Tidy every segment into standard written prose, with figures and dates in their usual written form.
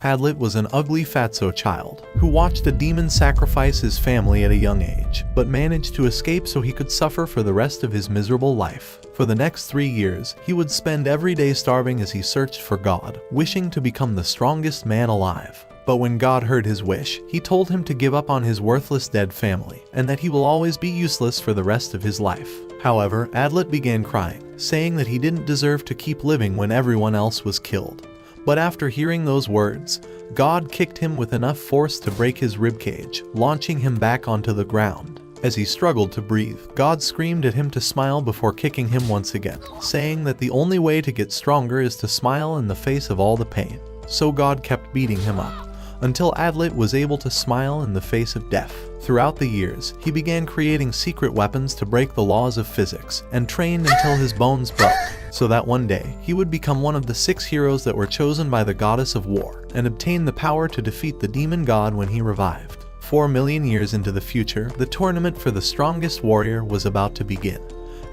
Adlet was an ugly fatso child who watched a demon sacrifice his family at a young age, but managed to escape so he could suffer for the rest of his miserable life. For the next 3 years, he would spend every day starving as he searched for God, wishing to become the strongest man alive. But when God heard his wish, he told him to give up on his worthless dead family, and that he will always be useless for the rest of his life. However, Adlet began crying, saying that he didn't deserve to keep living when everyone else was killed. But after hearing those words, God kicked him with enough force to break his ribcage, launching him back onto the ground. As he struggled to breathe, God screamed at him to smile before kicking him once again, saying that the only way to get stronger is to smile in the face of all the pain. So God kept beating him up, until Adlet was able to smile in the face of death. Throughout the years, he began creating secret weapons to break the laws of physics, and trained until his bones broke, so that one day, he would become one of the 6 heroes that were chosen by the goddess of war, and obtain the power to defeat the demon god when he revived. 4 million years into the future, the tournament for the strongest warrior was about to begin,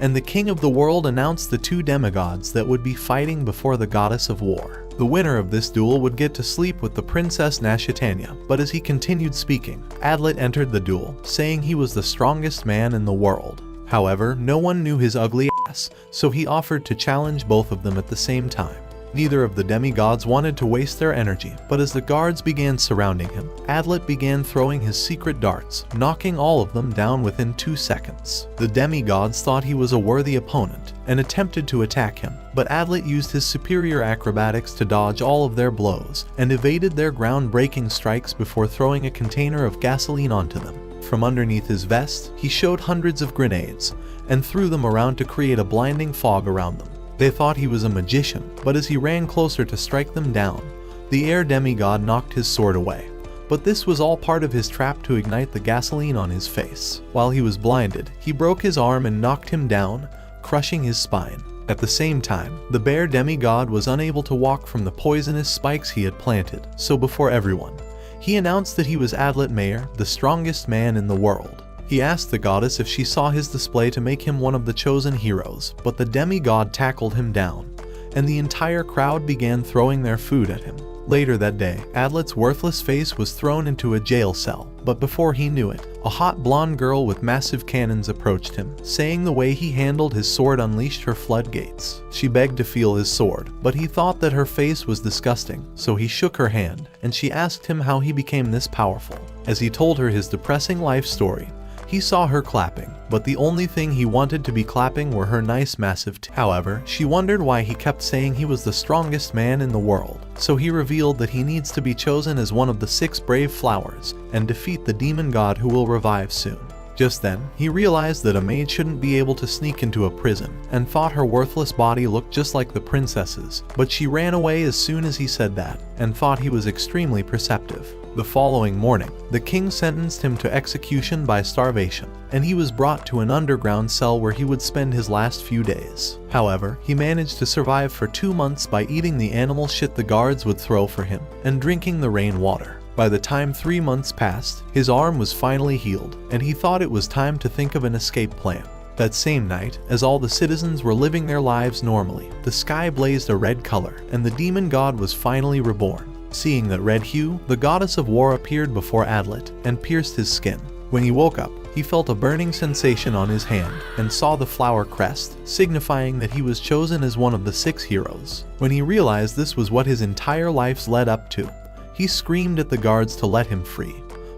and the king of the world announced the 2 demigods that would be fighting before the goddess of war. The winner of this duel would get to sleep with the Princess Nashitania, but as he continued speaking, Adlet entered the duel, saying he was the strongest man in the world. However, no one knew his ugly ass, so he offered to challenge both of them at the same time. Neither of the demigods wanted to waste their energy, but as the guards began surrounding him, Adlet began throwing his secret darts, knocking all of them down within 2 seconds. The demigods thought he was a worthy opponent, and attempted to attack him, but Adlet used his superior acrobatics to dodge all of their blows, and evaded their ground-breaking strikes before throwing a container of gasoline onto them. From underneath his vest, he showed hundreds of grenades, and threw them around to create a blinding fog around them. They thought he was a magician, but as he ran closer to strike them down, the air demigod knocked his sword away. But this was all part of his trap to ignite the gasoline on his face. While he was blinded, he broke his arm and knocked him down, crushing his spine. At the same time, the bear demigod was unable to walk from the poisonous spikes he had planted, so before everyone, he announced that he was Adlet Mayer, the strongest man in the world. He asked the goddess if she saw his display to make him one of the chosen heroes, but the demigod tackled him down, and the entire crowd began throwing their food at him. Later that day, Adlet's worthless face was thrown into a jail cell, but before he knew it, a hot blonde girl with massive cannons approached him, saying the way he handled his sword unleashed her floodgates. She begged to feel his sword, but he thought that her face was disgusting, so he shook her hand, and she asked him how he became this powerful. As he told her his depressing life story, he saw her clapping, but the only thing he wanted to be clapping were her nice massive teeth. However, she wondered why he kept saying he was the strongest man in the world, so he revealed that he needs to be chosen as one of the 6 brave flowers, and defeat the demon god who will revive soon. Just then, he realized that a maid shouldn't be able to sneak into a prison, and thought her worthless body looked just like the princess's, but she ran away as soon as he said that, and thought he was extremely perceptive. The following morning, the king sentenced him to execution by starvation, and he was brought to an underground cell where he would spend his last few days. However, he managed to survive for 2 months by eating the animal shit the guards would throw for him, and drinking the rainwater. By the time 3 months passed, his arm was finally healed, and he thought it was time to think of an escape plan. That same night, as all the citizens were living their lives normally, the sky blazed a red color, and the demon god was finally reborn. Seeing that red hue, the goddess of war appeared before Adlet, and pierced his skin. When he woke up, he felt a burning sensation on his hand, and saw the flower crest, signifying that he was chosen as one of the 6 heroes. When he realized this was what his entire life's led up to, he screamed at the guards to let him free.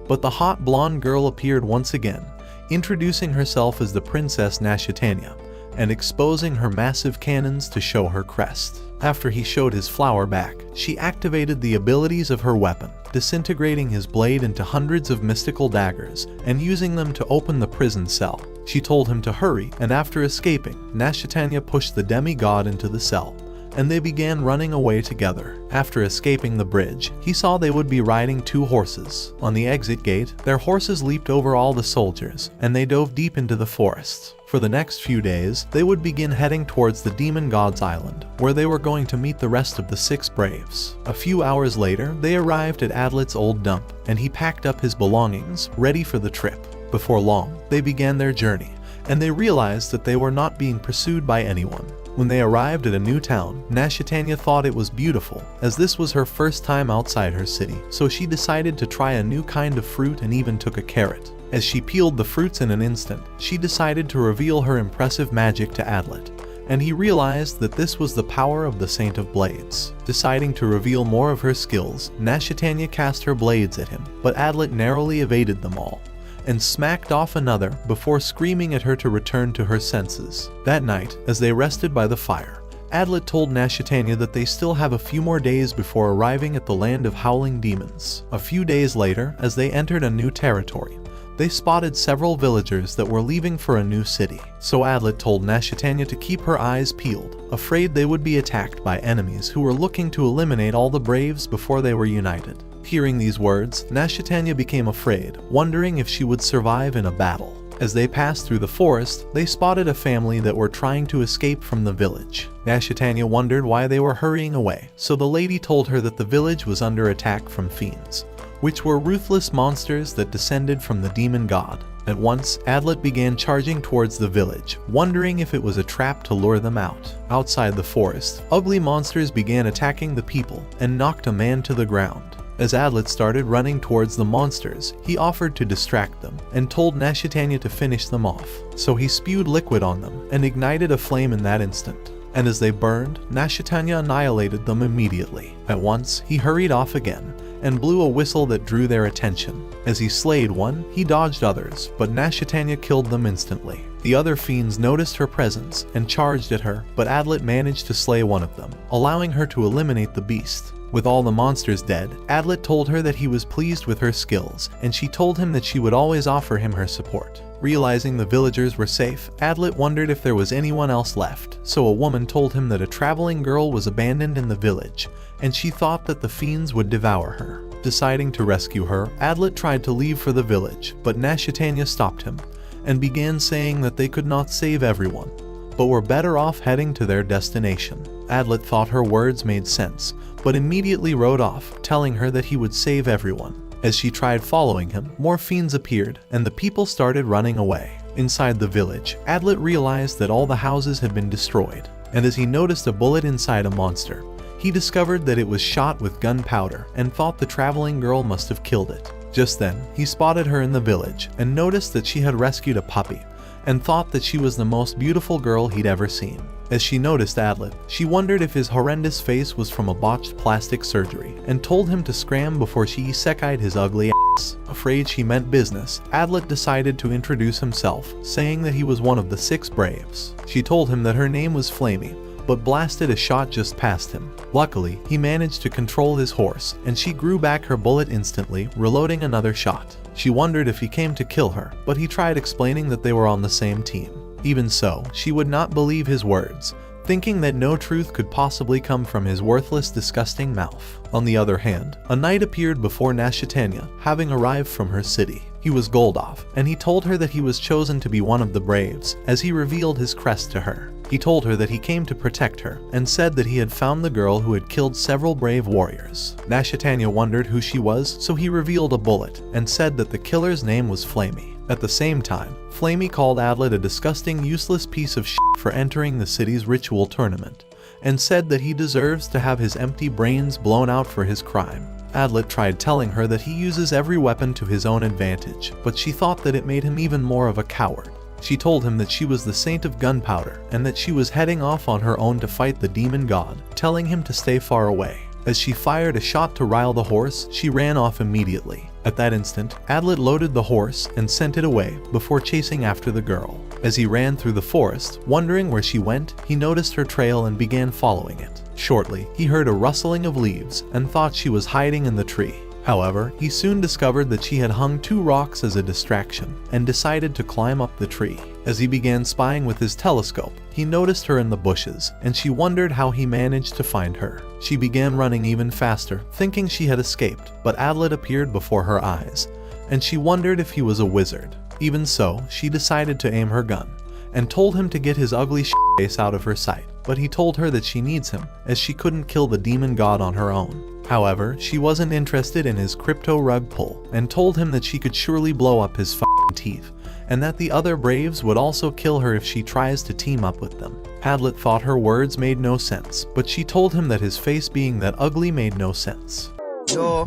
But the hot blonde girl appeared once again, introducing herself as the Princess Nashitania, and exposing her massive cannons to show her crest. After he showed his flower back, she activated the abilities of her weapon, disintegrating his blade into hundreds of mystical daggers, and using them to open the prison cell. She told him to hurry, and after escaping, Nashitania pushed the demigod into the cell, and they began running away together. After escaping the bridge, he saw they would be riding 2 horses. On the exit gate, their horses leaped over all the soldiers, and they dove deep into the forests. For the next few days, they would begin heading towards the demon god's island, where they were going to meet the rest of the 6 braves. A few hours later, they arrived at Adlet's old dump, and he packed up his belongings, ready for the trip. Before long, they began their journey, and they realized that they were not being pursued by anyone. When they arrived at a new town, Nashitania thought it was beautiful, as this was her first time outside her city, so she decided to try a new kind of fruit and even took a carrot. As she peeled the fruits in an instant, she decided to reveal her impressive magic to Adlet, and he realized that this was the power of the Saint of Blades. Deciding to reveal more of her skills, Nashitania cast her blades at him, but Adlet narrowly evaded them all and smacked off another before screaming at her to return to her senses. That night, as they rested by the fire, Adlet told Nashitania that they still have a few more days before arriving at the land of howling demons. A few days later, as they entered a new territory, they spotted several villagers that were leaving for a new city. So Adlet told Nashitania to keep her eyes peeled, afraid they would be attacked by enemies who were looking to eliminate all the Braves before they were united. Hearing these words, Nashitania became afraid, wondering if she would survive in a battle. As they passed through the forest, they spotted a family that were trying to escape from the village. Nashitania wondered why they were hurrying away, so the lady told her that the village was under attack from fiends, which were ruthless monsters that descended from the demon god. At once, Adlet began charging towards the village, wondering if it was a trap to lure them out. Outside the forest, ugly monsters began attacking the people and knocked a man to the ground. As Adlet started running towards the monsters, he offered to distract them and told Nashitania to finish them off. So he spewed liquid on them and ignited a flame in that instant. And as they burned, Nashitania annihilated them immediately. At once, he hurried off again and blew a whistle that drew their attention. As he slayed one, he dodged others, but Nashitania killed them instantly. The other fiends noticed her presence and charged at her, but Adlet managed to slay one of them, allowing her to eliminate the beast. With all the monsters dead, Adlet told her that he was pleased with her skills, and she told him that she would always offer him her support. Realizing the villagers were safe, Adlet wondered if there was anyone else left, so a woman told him that a traveling girl was abandoned in the village, and she thought that the fiends would devour her. Deciding to rescue her, Adlet tried to leave for the village, but Nashitania stopped him, and began saying that they could not save everyone, but were better off heading to their destination. Adlet thought her words made sense, but immediately rode off, telling her that he would save everyone. As she tried following him, more fiends appeared, and the people started running away. Inside the village, Adlet realized that all the houses had been destroyed, and as he noticed a bullet inside a monster, he discovered that it was shot with gunpowder and thought the traveling girl must have killed it. Just then, he spotted her in the village and noticed that she had rescued a puppy, and thought that she was the most beautiful girl he'd ever seen. As she noticed Adlet, she wondered if his horrendous face was from a botched plastic surgery, and told him to scram before she isekai'd his ugly ass. Afraid she meant business, Adlet decided to introduce himself, saying that he was one of the 6 Braves. She told him that her name was Flamey, but blasted a shot just past him. Luckily, he managed to control his horse, and she grew back her bullet instantly, reloading another shot. She wondered if he came to kill her, but he tried explaining that they were on the same team. Even so, she would not believe his words, thinking that no truth could possibly come from his worthless, disgusting mouth. On the other hand, a knight appeared before Nashitania, having arrived from her city. He was Goldov, and he told her that he was chosen to be one of the Braves, as he revealed his crest to her. He told her that he came to protect her, and said that he had found the girl who had killed several brave warriors. Nashitania wondered who she was, so he revealed a bullet, and said that the killer's name was Flamey. At the same time, Flamey called Adlet a disgusting, useless piece of shit for entering the city's ritual tournament, and said that he deserves to have his empty brains blown out for his crime. Adlet tried telling her that he uses every weapon to his own advantage, but she thought that it made him even more of a coward. She told him that she was the Saint of Gunpowder, and that she was heading off on her own to fight the demon god, telling him to stay far away. As she fired a shot to rile the horse, she ran off immediately. At that instant, Adlet loaded the horse and sent it away before chasing after the girl. As he ran through the forest, wondering where she went, he noticed her trail and began following it. Shortly, he heard a rustling of leaves and thought she was hiding in the tree. However, he soon discovered that she had hung 2 rocks as a distraction and decided to climb up the tree. As he began spying with his telescope, he noticed her in the bushes, and she wondered how he managed to find her. She began running even faster, thinking she had escaped, but Adlet appeared before her eyes, and she wondered if he was a wizard. Even so, she decided to aim her gun, and told him to get his ugly face out of her sight, but he told her that she needs him, as she couldn't kill the demon god on her own. However, she wasn't interested in his crypto rug pull, and told him that she could surely blow up his teeth, and that the other Braves would also kill her if she tries to team up with them. Adlet thought her words made no sense, but she told him that his face being that ugly made no sense. Yo,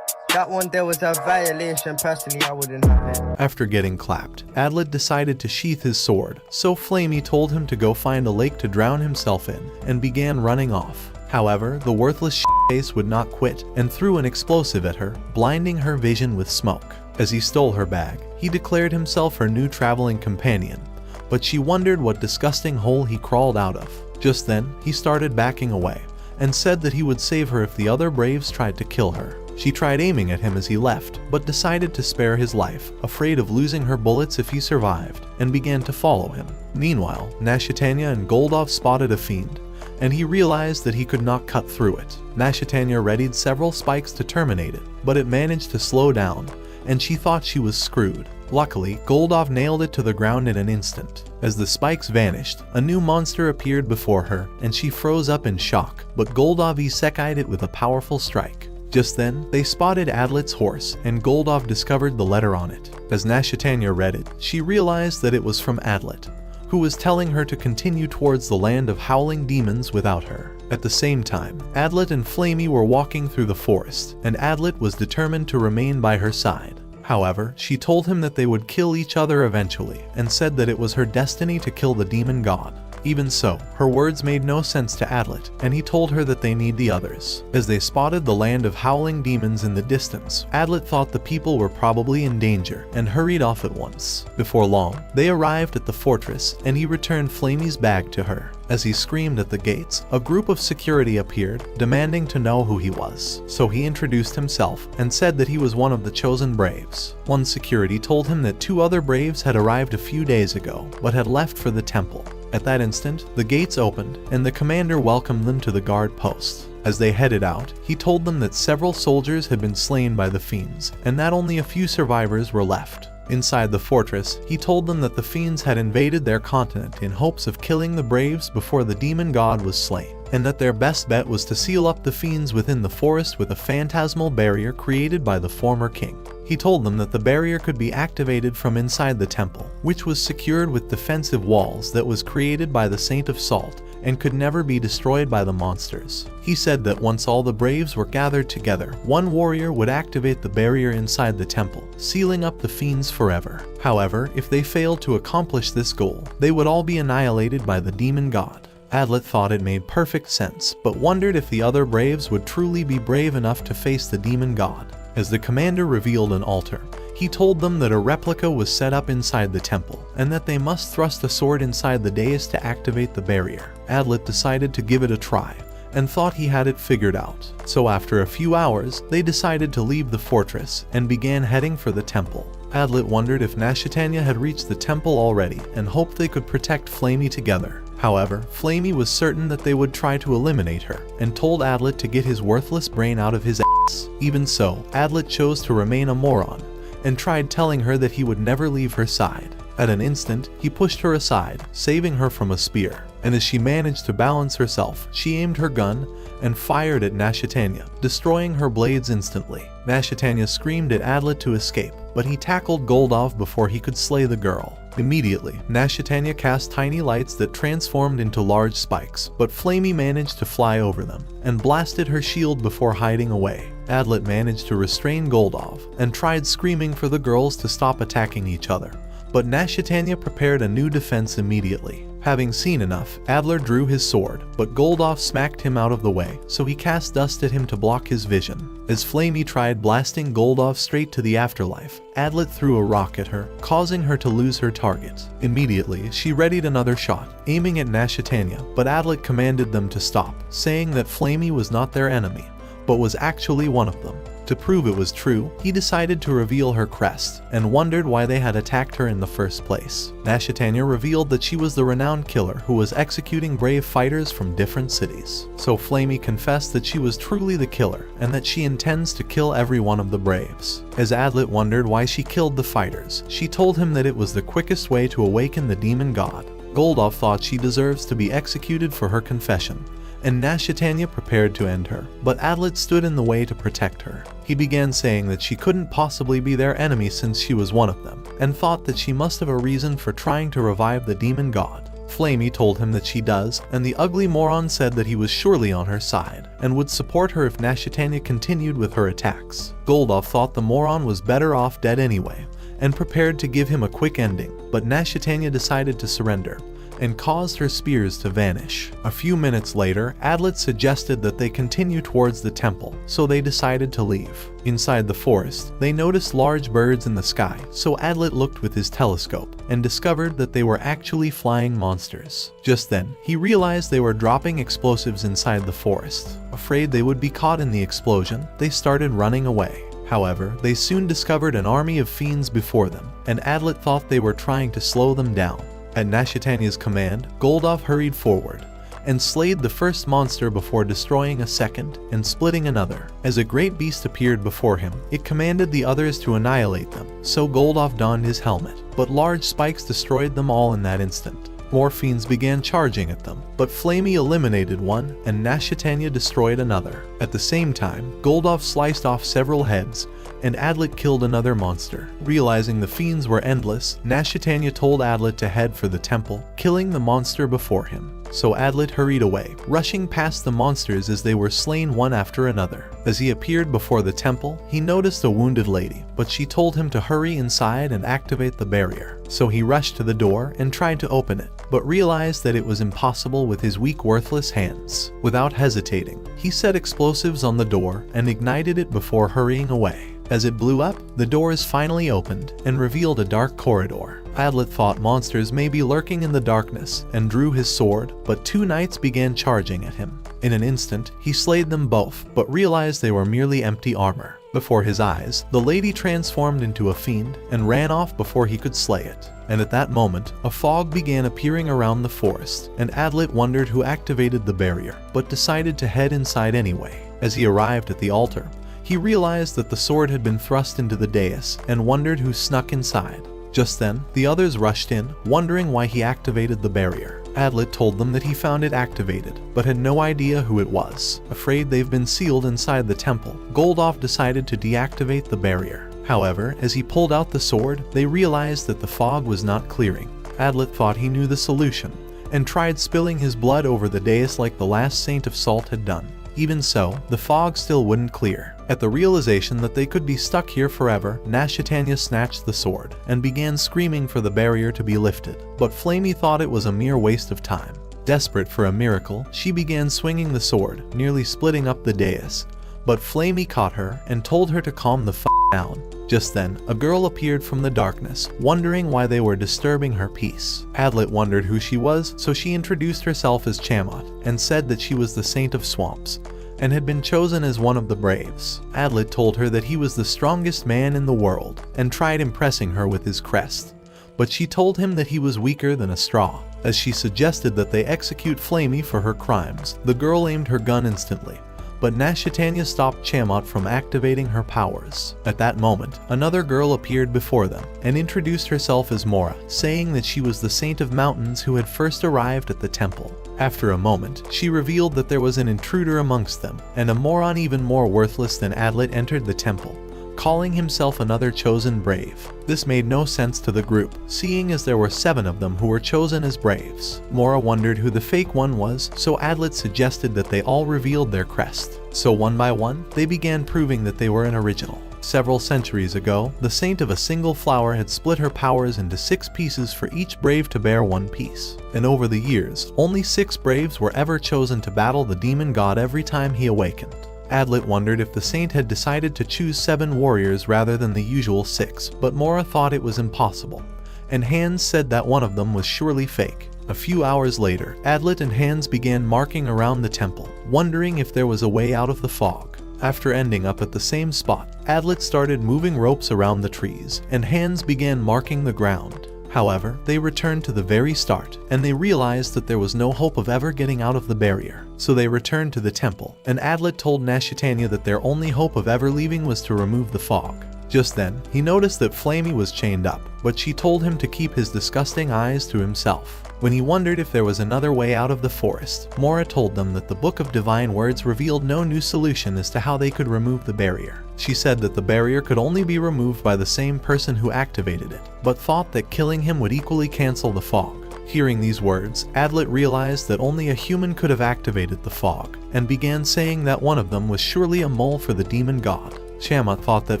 that one there was a violation. Personally, I wouldn't have it. After getting clapped, Adlet decided to sheath his sword, so Flamey told him to go find a lake to drown himself in, and began running off. However, the worthless face would not quit, and threw an explosive at her, blinding her vision with smoke. As he stole her bag, he declared himself her new traveling companion, but she wondered what disgusting hole he crawled out of. Just then, he started backing away, and said that he would save her if the other Braves tried to kill her. She tried aiming at him as he left, but decided to spare his life, afraid of losing her bullets if he survived, and began to follow him. Meanwhile, Nashitania and Goldov spotted a fiend, and he realized that he could not cut through it. Nashitania readied several spikes to terminate it, but it managed to slow down, and she thought she was screwed. Luckily, Goldov nailed it to the ground in an instant. As the spikes vanished, a new monster appeared before her, and she froze up in shock, but Goldov isekai'd it with a powerful strike. Just then, they spotted Adlet's horse, and Goldov discovered the letter on it. As Nashitania read it, she realized that it was from Adlet, who was telling her to continue towards the land of howling demons without her. At the same time, Adlet and Flamey were walking through the forest, and Adlet was determined to remain by her side. However, she told him that they would kill each other eventually, and said that it was her destiny to kill the demon god. Even so, her words made no sense to Adlet, and he told her that they need the others. As they spotted the land of howling demons in the distance, Adlet thought the people were probably in danger, and hurried off at once. Before long, they arrived at the fortress, and he returned Flamey's bag to her. As he screamed at the gates, a group of security appeared, demanding to know who he was. So he introduced himself, and said that he was one of the chosen Braves. One security told him that 2 other Braves had arrived a few days ago, but had left for the temple. At that instant, the gates opened, and the commander welcomed them to the guard post. As they headed out, he told them that several soldiers had been slain by the fiends, and that only a few survivors were left. Inside the fortress, he told them that the fiends had invaded their continent in hopes of killing the Braves before the demon god was slain, and that their best bet was to seal up the fiends within the forest with a phantasmal barrier created by the former king. He told them that the barrier could be activated from inside the temple, which was secured with defensive walls that was created by the Saint of Salt and could never be destroyed by the monsters. He said that once all the Braves were gathered together, one warrior would activate the barrier inside the temple, sealing up the fiends forever. However, if they failed to accomplish this goal, they would all be annihilated by the demon god. Adlet thought it made perfect sense, but wondered if the other Braves would truly be brave enough to face the demon god. As the commander revealed an altar, he told them that a replica was set up inside the temple, and that they must thrust a sword inside the dais to activate the barrier. Adlet decided to give it a try, and thought he had it figured out. So after a few hours, they decided to leave the fortress, and began heading for the temple. Adlet wondered if Nashitania had reached the temple already, and hoped they could protect Flamey together. However, Flamey was certain that they would try to eliminate her, and told Adlet to get his worthless brain out of his ass. Even so, Adlet chose to remain a moron, and tried telling her that he would never leave her side. At an instant, he pushed her aside, saving her from a spear, and as she managed to balance herself, she aimed her gun and fired at Nashitania, destroying her blades instantly. Nashitania screamed at Adlet to escape, but he tackled Goldov before he could slay the girl. Immediately, Nashitania cast tiny lights that transformed into large spikes, but Flamey managed to fly over them, and blasted her shield before hiding away. Adlet managed to restrain Goldov, and tried screaming for the girls to stop attacking each other, but Nashitania prepared a new defense immediately. Having seen enough, Adler drew his sword, but Goldov smacked him out of the way, so he cast dust at him to block his vision. As Flamey tried blasting Goldov straight to the afterlife, Adlet threw a rock at her, causing her to lose her target. Immediately, she readied another shot, aiming at Nashitania, but Adlet commanded them to stop, saying that Flamey was not their enemy, but was actually one of them. To prove it was true, he decided to reveal her crest, and wondered why they had attacked her in the first place. Nashitania revealed that she was the renowned killer who was executing brave fighters from different cities. So Flamey confessed that she was truly the killer, and that she intends to kill every one of the Braves. As Adlet wondered why she killed the fighters, she told him that it was the quickest way to awaken the demon god. Goldov thought she deserves to be executed for her confession, and Nashitania prepared to end her, but Adlet stood in the way to protect her. He began saying that she couldn't possibly be their enemy since she was one of them, and thought that she must have a reason for trying to revive the demon god. Flamey told him that she does, and the ugly moron said that he was surely on her side, and would support her if Nashitania continued with her attacks. Goldoff thought the moron was better off dead anyway, and prepared to give him a quick ending, but Nashitania decided to surrender, and caused her spears to vanish. A few minutes later, Adlet suggested that they continue towards the temple, so they decided to leave. Inside the forest, they noticed large birds in the sky, so Adlet looked with his telescope and discovered that they were actually flying monsters. Just then, he realized they were dropping explosives inside the forest. Afraid they would be caught in the explosion, they started running away. However, they soon discovered an army of fiends before them, and Adlet thought they were trying to slow them down. At Nashitania's command, Goldoff hurried forward and slayed the first monster before destroying a second and splitting another. As a great beast appeared before him, it commanded the others to annihilate them, so Goldoff donned his helmet, but large spikes destroyed them all in that instant. More fiends began charging at them, but Flamey eliminated one and Nashitania destroyed another. At the same time, Goldoff sliced off several heads, and Adlet killed another monster. Realizing the fiends were endless, Nashitania told Adlet to head for the temple, killing the monster before him. So Adlet hurried away, rushing past the monsters as they were slain one after another. As he appeared before the temple, he noticed a wounded lady, but she told him to hurry inside and activate the barrier. So he rushed to the door and tried to open it, but realized that it was impossible with his weak, worthless hands. Without hesitating, he set explosives on the door and ignited it before hurrying away. As it blew up, the doors finally opened and revealed a dark corridor. Adlet thought monsters may be lurking in the darkness and drew his sword, but two knights began charging at him. In an instant, he slayed them both, but realized they were merely empty armor. Before his eyes, the lady transformed into a fiend and ran off before he could slay it. And at that moment, a fog began appearing around the forest, and Adlet wondered who activated the barrier, but decided to head inside anyway. As he arrived at the altar, he realized that the sword had been thrust into the dais and wondered who snuck inside. Just then, the others rushed in, wondering why he activated the barrier. Adlet told them that he found it activated, but had no idea who it was. Afraid they've been sealed inside the temple, Goldoff decided to deactivate the barrier. However, as he pulled out the sword, they realized that the fog was not clearing. Adlet thought he knew the solution, and tried spilling his blood over the dais like the last Saint of Salt had done. Even so, the fog still wouldn't clear. At the realization that they could be stuck here forever, Nashitania snatched the sword and began screaming for the barrier to be lifted, but Flamey thought it was a mere waste of time. Desperate for a miracle, she began swinging the sword, nearly splitting up the dais, but Flamey caught her and told her to calm the f*** down. Just then, a girl appeared from the darkness, wondering why they were disturbing her peace. Adlet wondered who she was, so she introduced herself as Chamot, and said that she was the Saint of Swamps, and had been chosen as one of the Braves. Adlet told her that he was the strongest man in the world, and tried impressing her with his crest, but she told him that he was weaker than a straw. As she suggested that they execute Flamey for her crimes, the girl aimed her gun instantly, but Nashitania stopped Chamot from activating her powers. At that moment, another girl appeared before them and introduced herself as Mora, saying that she was the Saint of Mountains who had first arrived at the temple. After a moment, she revealed that there was an intruder amongst them, and a moron even more worthless than Adlet entered the temple, calling himself another chosen brave. This made no sense to the group, seeing as there were 7 of them who were chosen as braves. Mora wondered who the fake one was, so Adlet suggested that they all revealed their crest. So one by one, they began proving that they were an original. Several centuries ago, the Saint of a Single Flower had split her powers into 6 pieces for each brave to bear 1 piece. And over the years, only 6 braves were ever chosen to battle the demon god every time he awakened. Adlet wondered if the saint had decided to choose 7 warriors rather than the usual 6, but Mora thought it was impossible, and Hans said that one of them was surely fake. A few hours later, Adlet and Hans began marking around the temple, wondering if there was a way out of the fog. After ending up at the same spot, Adlet started moving ropes around the trees, and Hans began marking the ground. However, they returned to the very start, and they realized that there was no hope of ever getting out of the barrier. So they returned to the temple, and Adlet told Nashitania that their only hope of ever leaving was to remove the fog. Just then, he noticed that Flamey was chained up, but she told him to keep his disgusting eyes to himself. When he wondered if there was another way out of the forest, Mora told them that the Book of Divine Words revealed no new solution as to how they could remove the barrier. She said that the barrier could only be removed by the same person who activated it, but thought that killing him would equally cancel the fog. Hearing these words, Adlet realized that only a human could have activated the fog, and began saying that one of them was surely a mole for the demon god. Tiamat thought that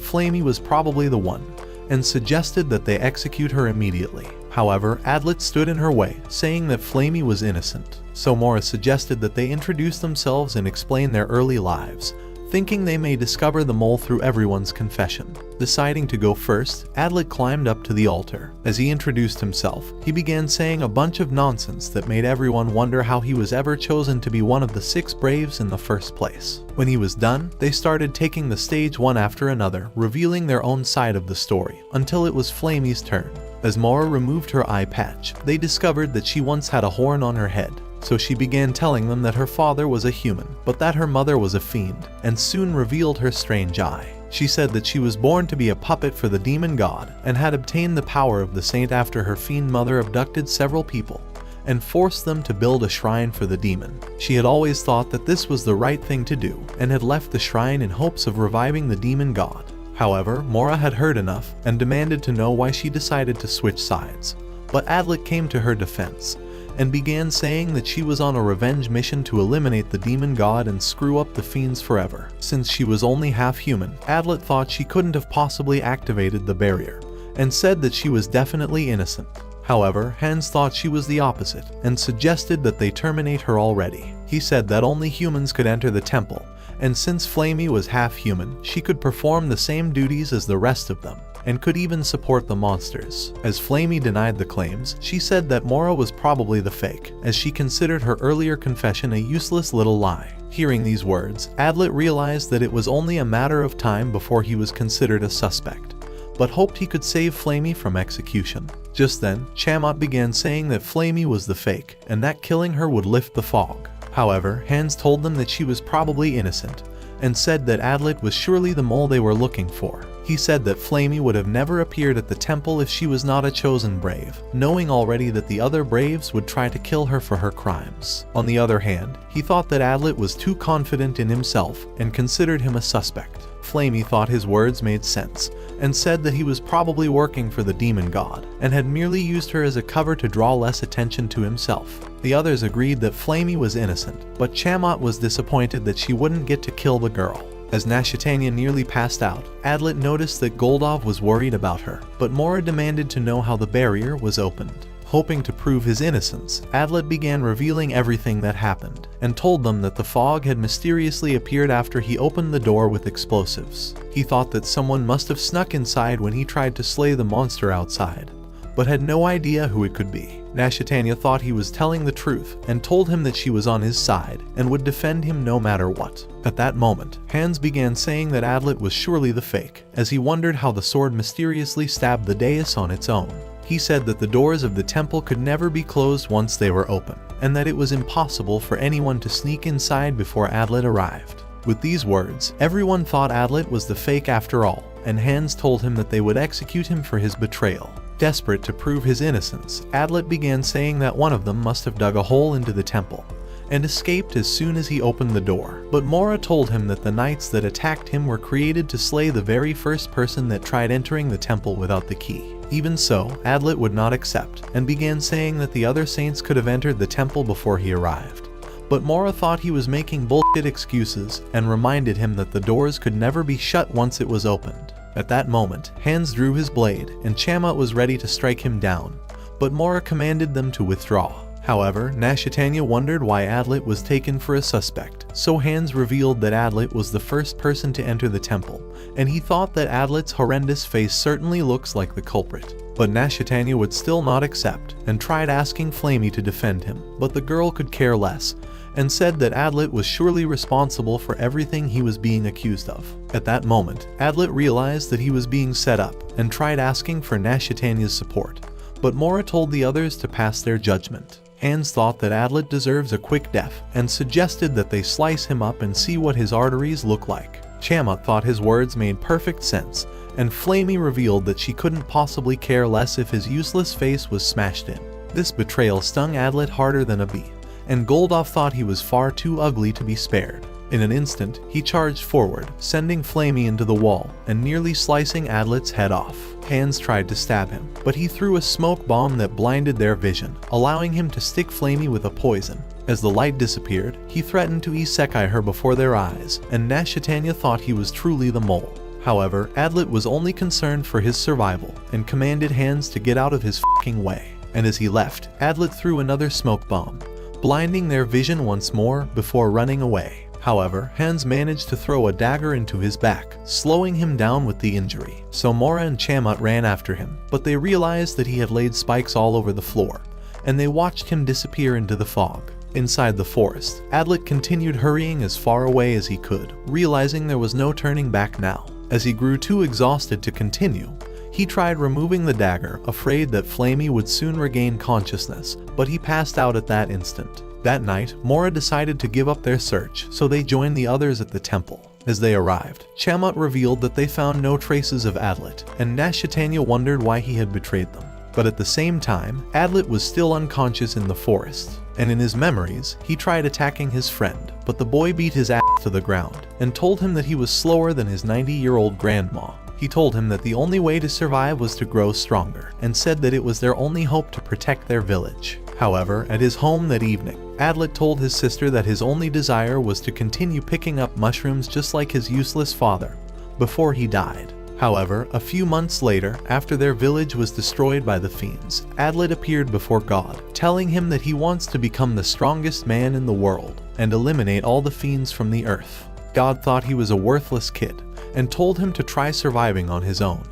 Flamey was probably the one, and suggested that they execute her immediately. However, Adlet stood in her way, saying that Flamey was innocent. So Mora suggested that they introduce themselves and explain their early lives, thinking they may discover the mole through everyone's confession. Deciding to go first, Adlet climbed up to the altar. As he introduced himself, he began saying a bunch of nonsense that made everyone wonder how he was ever chosen to be one of the 6 braves in the first place. When he was done, they started taking the stage one after another, revealing their own side of the story, until it was Flamey's turn. As Mora removed her eye patch, they discovered that she once had a horn on her head. So she began telling them that her father was a human, but that her mother was a fiend, and soon revealed her strange eye. She said that she was born to be a puppet for the demon god, and had obtained the power of the saint after her fiend mother abducted several people, and forced them to build a shrine for the demon. She had always thought that this was the right thing to do, and had left the shrine in hopes of reviving the demon god. However, Mora had heard enough, and demanded to know why she decided to switch sides. But Adlet came to her defense, and began saying that she was on a revenge mission to eliminate the demon god and screw up the fiends forever. Since she was only half human, Adlet thought she couldn't have possibly activated the barrier, and said that she was definitely innocent. However, Hans thought she was the opposite, and suggested that they terminate her already. He said that only humans could enter the temple, and since Flamey was half human, she could perform the same duties as the rest of them, and could even support the monsters. As Flamey denied the claims, she said that Mora was probably the fake, as she considered her earlier confession a useless little lie. Hearing these words, Adlet realized that it was only a matter of time before he was considered a suspect, but hoped he could save Flamey from execution. Just then, Tiamat began saying that Flamey was the fake, and that killing her would lift the fog. However, Hans told them that she was probably innocent, and said that Adlet was surely the mole they were looking for. He said that Flamey would have never appeared at the temple if she was not a chosen brave, knowing already that the other braves would try to kill her for her crimes. On the other hand, he thought that Adlet was too confident in himself and considered him a suspect. Flamey thought his words made sense, and said that he was probably working for the demon god, and had merely used her as a cover to draw less attention to himself. The others agreed that Flamey was innocent, but Tiamat was disappointed that she wouldn't get to kill the girl. As Nashitania nearly passed out, Adlet noticed that Goldov was worried about her, but Mora demanded to know how the barrier was opened. Hoping to prove his innocence, Adlet began revealing everything that happened, and told them that the fog had mysteriously appeared after he opened the door with explosives. He thought that someone must have snuck inside when he tried to slay the monster outside, but had no idea who it could be. Nashitania thought he was telling the truth, and told him that she was on his side, and would defend him no matter what. At that moment, Hans began saying that Adlet was surely the fake, as he wondered how the sword mysteriously stabbed the dais on its own. He said that the doors of the temple could never be closed once they were open, and that it was impossible for anyone to sneak inside before Adlet arrived. With these words, everyone thought Adlet was the fake after all, and Hans told him that they would execute him for his betrayal. Desperate to prove his innocence, Adlet began saying that one of them must have dug a hole into the temple, and escaped as soon as he opened the door. But Mora told him that the knights that attacked him were created to slay the very first person that tried entering the temple without the key. Even so, Adlet would not accept, and began saying that the other saints could have entered the temple before he arrived. But Mora thought he was making bullshit excuses, and reminded him that the doors could never be shut once it was opened. At that moment, Hans drew his blade, and Tiamat was ready to strike him down, but Mora commanded them to withdraw. However, Nashitania wondered why Adlet was taken for a suspect, so Hans revealed that Adlet was the first person to enter the temple, and he thought that Adlet's horrendous face certainly looks like the culprit. But Nashitania would still not accept, and tried asking Flamey to defend him, but the girl could care less, and said that Adlet was surely responsible for everything he was being accused of. At that moment, Adlet realized that he was being set up, and tried asking for Nashitania's support, but Mora told the others to pass their judgment. Hans thought that Adlet deserves a quick death, and suggested that they slice him up and see what his arteries look like. Chammut thought his words made perfect sense, and Flamey revealed that she couldn't possibly care less if his useless face was smashed in. This betrayal stung Adlet harder than a bee, and Goldoff thought he was far too ugly to be spared. In an instant, he charged forward, sending Flamey into the wall and nearly slicing Adlet's head off. Hans tried to stab him, but he threw a smoke bomb that blinded their vision, allowing him to stick Flamey with a poison. As the light disappeared, he threatened to isekai her before their eyes, and Nashitanya thought he was truly the mole. However, Adlet was only concerned for his survival and commanded Hans to get out of his f***ing way. And as he left, Adlet threw another smoke bomb, blinding their vision once more before running away. However, Hans managed to throw a dagger into his back, slowing him down with the injury. So Mora and Chammut ran after him, but they realized that he had laid spikes all over the floor, and they watched him disappear into the fog. Inside the forest, Adlet continued hurrying as far away as he could, realizing there was no turning back now. As he grew too exhausted to continue, he tried removing the dagger, afraid that Flamey would soon regain consciousness, but he passed out at that instant. That night, Mora decided to give up their search, so they joined the others at the temple. As they arrived, Chammut revealed that they found no traces of Adlet, and Nashitanya wondered why he had betrayed them. But at the same time, Adlet was still unconscious in the forest, and in his memories, he tried attacking his friend, but the boy beat his ass to the ground, and told him that he was slower than his 90-year-old grandma. He told him that the only way to survive was to grow stronger, and said that it was their only hope to protect their village. However, at his home that evening, Adlet told his sister that his only desire was to continue picking up mushrooms just like his useless father, before he died. However, a few months later, after their village was destroyed by the fiends, Adlet appeared before God, telling him that he wants to become the strongest man in the world, and eliminate all the fiends from the earth. God thought he was a worthless kid, and told him to try surviving on his own.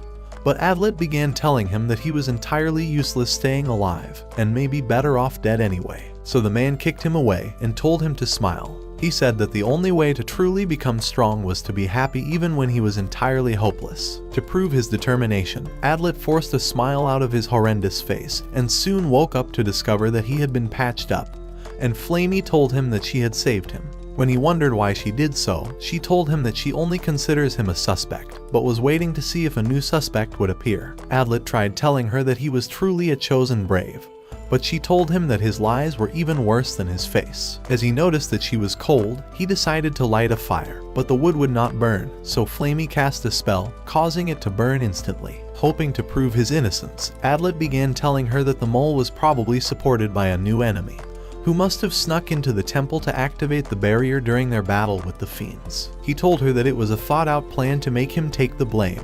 But Adlet began telling him that he was entirely useless staying alive, and may be better off dead anyway. So the man kicked him away and told him to smile. He said that the only way to truly become strong was to be happy even when he was entirely hopeless. To prove his determination, Adlet forced a smile out of his horrendous face, and soon woke up to discover that he had been patched up, and Flamey told him that she had saved him. When he wondered why she did so, she told him that she only considers him a suspect, but was waiting to see if a new suspect would appear. Adlet tried telling her that he was truly a chosen brave, but she told him that his lies were even worse than his face. As he noticed that she was cold, he decided to light a fire, but the wood would not burn, so Flamey cast a spell, causing it to burn instantly. Hoping to prove his innocence, Adlet began telling her that the mole was probably supported by a new enemy, who must have snuck into the temple to activate the barrier during their battle with the fiends. He told her that it was a thought-out plan to make him take the blame,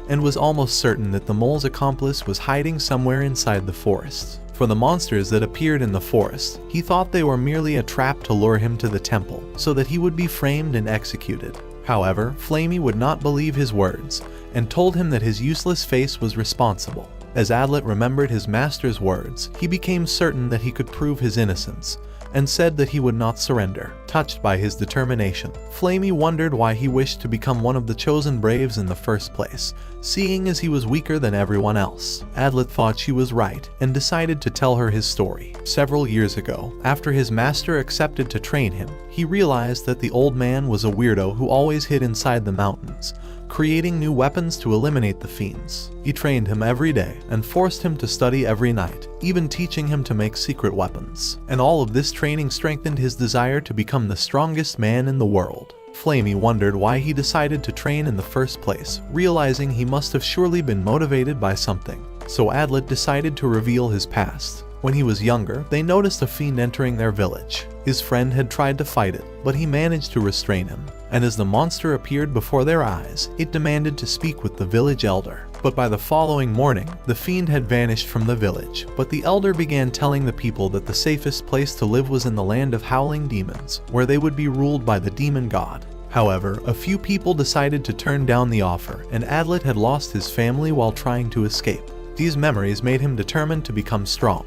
and was almost certain that the mole's accomplice was hiding somewhere inside the forest. For the monsters that appeared in the forest, he thought they were merely a trap to lure him to the temple, so that he would be framed and executed. However, Flamey would not believe his words, and told him that his useless face was responsible. As Adlet remembered his master's words, he became certain that he could prove his innocence, and said that he would not surrender. Touched by his determination, Flamey wondered why he wished to become one of the chosen braves in the first place, seeing as he was weaker than everyone else. Adlet thought she was right, and decided to tell her his story. Several years ago, after his master accepted to train him, he realized that the old man was a weirdo who always hid inside the mountains, creating new weapons to eliminate the fiends. He trained him every day and forced him to study every night, even teaching him to make secret weapons. And all of this training strengthened his desire to become the strongest man in the world. Flamey wondered why he decided to train in the first place, realizing he must have surely been motivated by something. So Adlet decided to reveal his past. When he was younger, they noticed a fiend entering their village. His friend had tried to fight it, but he managed to restrain him. And as the monster appeared before their eyes, it demanded to speak with the village elder. But by the following morning, the fiend had vanished from the village, but the elder began telling the people that the safest place to live was in the land of howling demons, where they would be ruled by the demon god. However, a few people decided to turn down the offer, and Adlet had lost his family while trying to escape. These memories made him determined to become strong,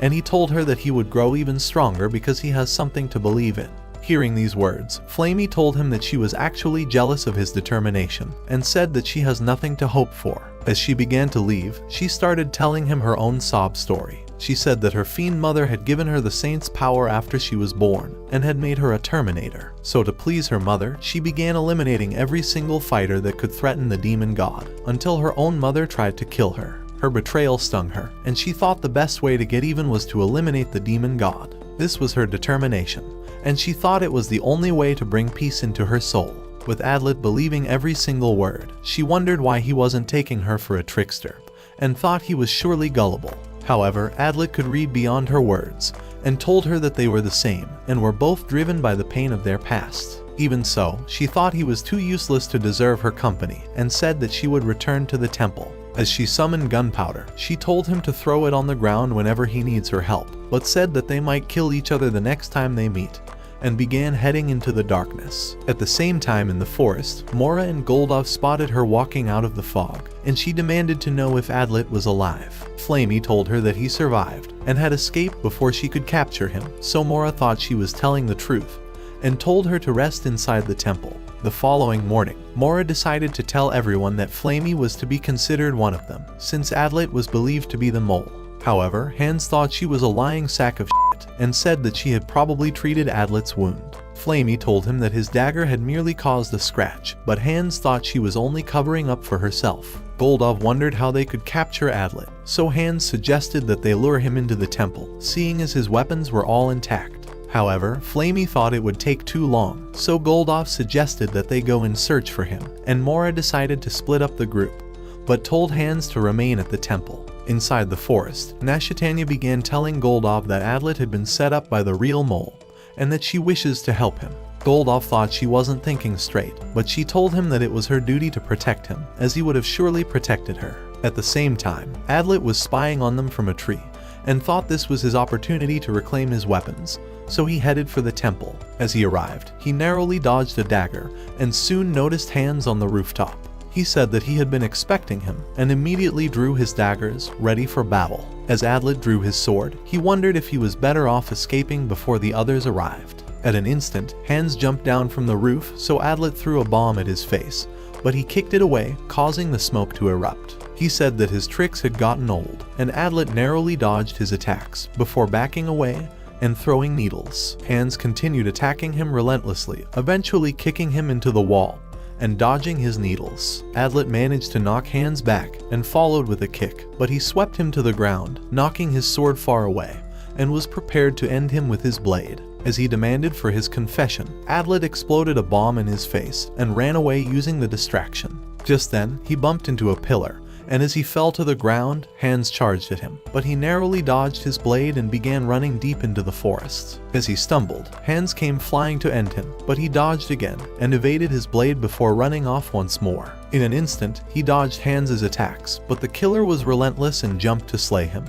and he told her that he would grow even stronger because he has something to believe in. Hearing these words, Flamey told him that she was actually jealous of his determination, and said that she has nothing to hope for. As she began to leave, she started telling him her own sob story, She said that her fiend mother had given her the saint's power after she was born and had made her a Terminator. So to please her mother, she began eliminating every single fighter that could threaten the demon god, until her own mother tried to kill her. Her betrayal stung her, and she thought the best way to get even was to eliminate the demon god. This was her determination, and she thought it was the only way to bring peace into her soul. With Adlet believing every single word, she wondered why he wasn't taking her for a trickster, and thought he was surely gullible. However, Adlet could read beyond her words, and told her that they were the same, and were both driven by the pain of their past. Even so, she thought he was too useless to deserve her company, and said that she would return to the temple. As she summoned gunpowder, she told him to throw it on the ground whenever he needs her help, but said that they might kill each other the next time they meet, and began heading into the darkness. At the same time in the forest, Mora and Goldov spotted her walking out of the fog, and she demanded to know if Adlet was alive. Flamey told her that he survived, and had escaped before she could capture him, so Mora thought she was telling the truth, and told her to rest inside the temple. The following morning, Mora decided to tell everyone that Flamey was to be considered one of them, since Adlet was believed to be the mole. However, Hans thought she was a lying sack of shit, and said that she had probably treated Adlet's wound. Flamey told him that his dagger had merely caused a scratch, but Hans thought she was only covering up for herself. Goldov wondered how they could capture Adlet, so Hans suggested that they lure him into the temple, seeing as his weapons were all intact. However, Flamey thought it would take too long, so Goldov suggested that they go in search for him, and Mora decided to split up the group, but told Hans to remain at the temple. Inside the forest, Nashitania began telling Goldov that Adlet had been set up by the real mole, and that she wishes to help him. Goldov thought she wasn't thinking straight, but she told him that it was her duty to protect him, as he would have surely protected her. At the same time, Adlet was spying on them from a tree, and thought this was his opportunity to reclaim his weapons, so he headed for the temple. As he arrived, he narrowly dodged a dagger, and soon noticed Hans on the rooftop. He said that he had been expecting him, and immediately drew his daggers, ready for battle. As Adlet drew his sword, he wondered if he was better off escaping before the others arrived. At an instant, Hans jumped down from the roof, so Adlet threw a bomb at his face, but he kicked it away, causing the smoke to erupt. He said that his tricks had gotten old, and Adlet narrowly dodged his attacks, before backing away and throwing needles. Hans continued attacking him relentlessly, eventually kicking him into the wall and dodging his needles. Adlet managed to knock Hans back and followed with a kick, but he swept him to the ground, knocking his sword far away, and was prepared to end him with his blade. As he demanded for his confession, Adlet exploded a bomb in his face and ran away using the distraction. Just then, he bumped into a pillar, and as he fell to the ground, Hans charged at him, but he narrowly dodged his blade and began running deep into the forest. As he stumbled, Hans came flying to end him, but he dodged again and evaded his blade before running off once more. In an instant, he dodged Hans's attacks, but the killer was relentless and jumped to slay him.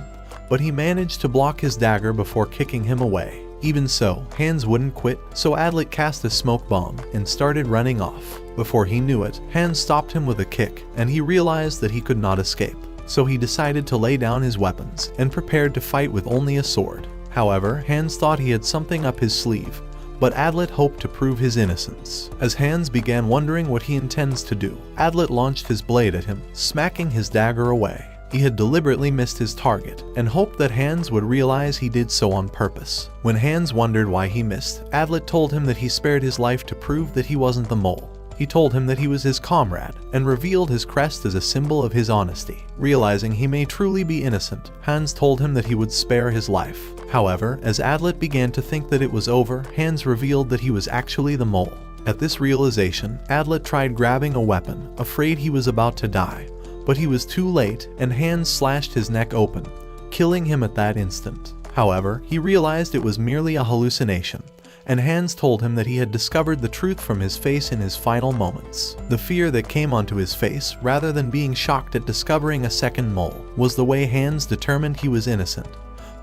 But he managed to block his dagger before kicking him away. Even so, Hans wouldn't quit, so Adlet cast a smoke bomb and started running off. Before he knew it, Hans stopped him with a kick, and he realized that he could not escape. So he decided to lay down his weapons and prepared to fight with only a sword. However, Hans thought he had something up his sleeve, but Adlet hoped to prove his innocence. As Hans began wondering what he intends to do, Adlet launched his blade at him, smacking his dagger away. He had deliberately missed his target, and hoped that Hans would realize he did so on purpose. When Hans wondered why he missed, Adlet told him that he spared his life to prove that he wasn't the mole. He told him that he was his comrade, and revealed his crest as a symbol of his honesty. Realizing he may truly be innocent, Hans told him that he would spare his life. However, as Adlet began to think that it was over, Hans revealed that he was actually the mole. At this realization, Adlet tried grabbing a weapon, afraid he was about to die. But he was too late, and Hans slashed his neck open, killing him at that instant. However, he realized it was merely a hallucination, and Hans told him that he had discovered the truth from his face in his final moments. The fear that came onto his face, rather than being shocked at discovering a second mole, was the way Hans determined he was innocent,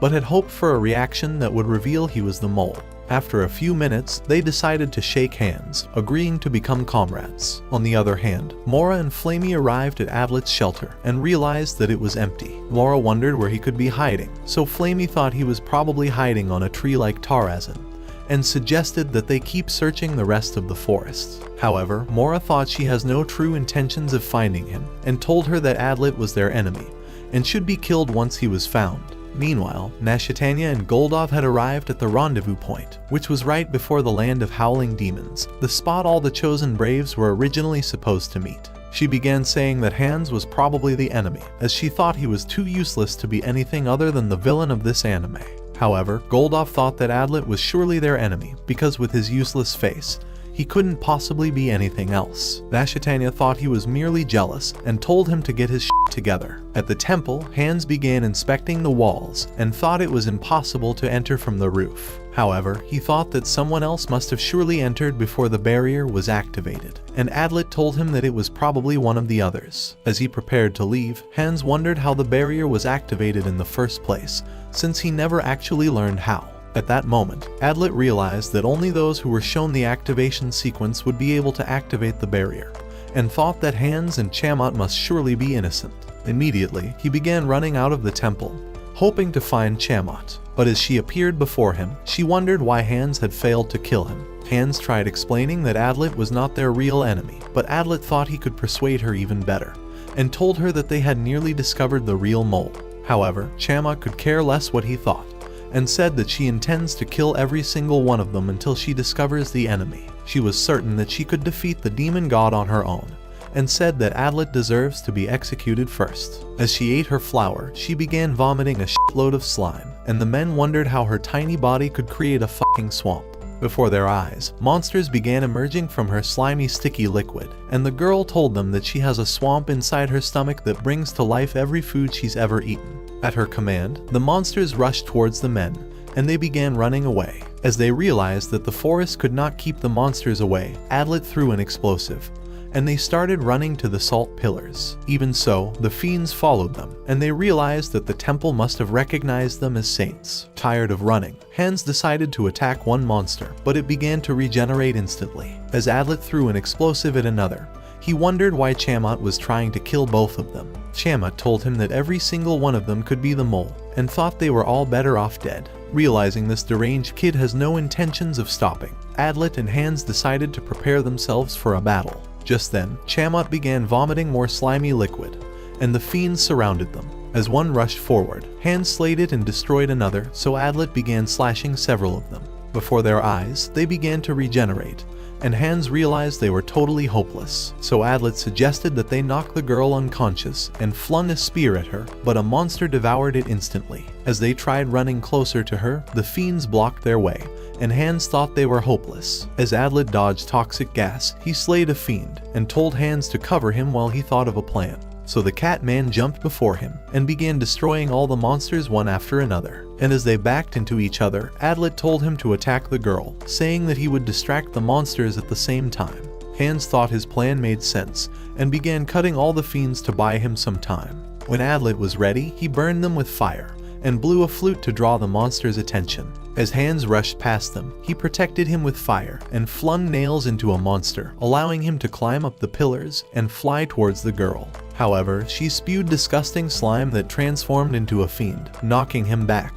but had hoped for a reaction that would reveal he was the mole. After a few minutes, they decided to shake hands, agreeing to become comrades. On the other hand, Mora and Flamey arrived at Adlet's shelter and realized that it was empty. Mora wondered where he could be hiding, so Flamey thought he was probably hiding on a tree like Tarazan, and suggested that they keep searching the rest of the forest. However, Mora thought she has no true intentions of finding him, and told her that Adlet was their enemy, and should be killed once he was found. Meanwhile, Nashatanya and Goldov had arrived at the rendezvous point, which was right before the land of howling demons, the spot all the chosen braves were originally supposed to meet. She began saying that Hans was probably the enemy, as she thought he was too useless to be anything other than the villain of this anime. However, Goldov thought that Adlet was surely their enemy, because with his useless face, he couldn't possibly be anything else. Nashatanya thought he was merely jealous and told him to get his shit together. At the temple, Hans began inspecting the walls and thought it was impossible to enter from the roof. However, he thought that someone else must have surely entered before the barrier was activated, and Adlet told him that it was probably one of the others. As he prepared to leave, Hans wondered how the barrier was activated in the first place, since he never actually learned how. At that moment, Adlet realized that only those who were shown the activation sequence would be able to activate the barrier, and thought that Hans and Chamat must surely be innocent. Immediately, he began running out of the temple, hoping to find Chamat. But as she appeared before him, she wondered why Hans had failed to kill him. Hans tried explaining that Adlet was not their real enemy, but Adlet thought he could persuade her even better, and told her that they had nearly discovered the real mole. However, Chamat could care less what he thought, and said that she intends to kill every single one of them until she discovers the enemy. She was certain that she could defeat the demon god on her own, and said that Adlet deserves to be executed first. As she ate her flower, she began vomiting a shitload of slime, and the men wondered how her tiny body could create a fucking swamp. Before their eyes, monsters began emerging from her slimy, sticky liquid, and the girl told them that she has a swamp inside her stomach that brings to life every food she's ever eaten. At her command, the monsters rushed towards the men, and they began running away. As they realized that the forest could not keep the monsters away, Adlet threw an explosive, and they started running to the salt pillars. Even so, the fiends followed them, and they realized that the temple must have recognized them as saints. Tired of running, Hans decided to attack one monster, but it began to regenerate instantly. As Adlet threw an explosive at another, he wondered why Chamat was trying to kill both of them. Chamat told him that every single one of them could be the mole, and thought they were all better off dead. Realizing this deranged kid has no intentions of stopping, Adlet and Hans decided to prepare themselves for a battle. Just then, Chamat began vomiting more slimy liquid, and the fiends surrounded them. As one rushed forward, Hans slayed it and destroyed another, so Adlet began slashing several of them. Before their eyes, they began to regenerate, and Hans realized they were totally hopeless. So Adlet suggested that they knock the girl unconscious and flung a spear at her, but a monster devoured it instantly. As they tried running closer to her, the fiends blocked their way, and Hans thought they were hopeless. As Adlet dodged toxic gas, he slayed a fiend, and told Hans to cover him while he thought of a plan. So the cat man jumped before him, and began destroying all the monsters one after another. And as they backed into each other, Adlet told him to attack the girl, saying that he would distract the monsters at the same time. Hans thought his plan made sense, and began cutting all the fiends to buy him some time. When Adlet was ready, he burned them with fire, and blew a flute to draw the monsters' attention. As Hans rushed past them, he protected him with fire and flung nails into a monster, allowing him to climb up the pillars and fly towards the girl. However, she spewed disgusting slime that transformed into a fiend, knocking him back.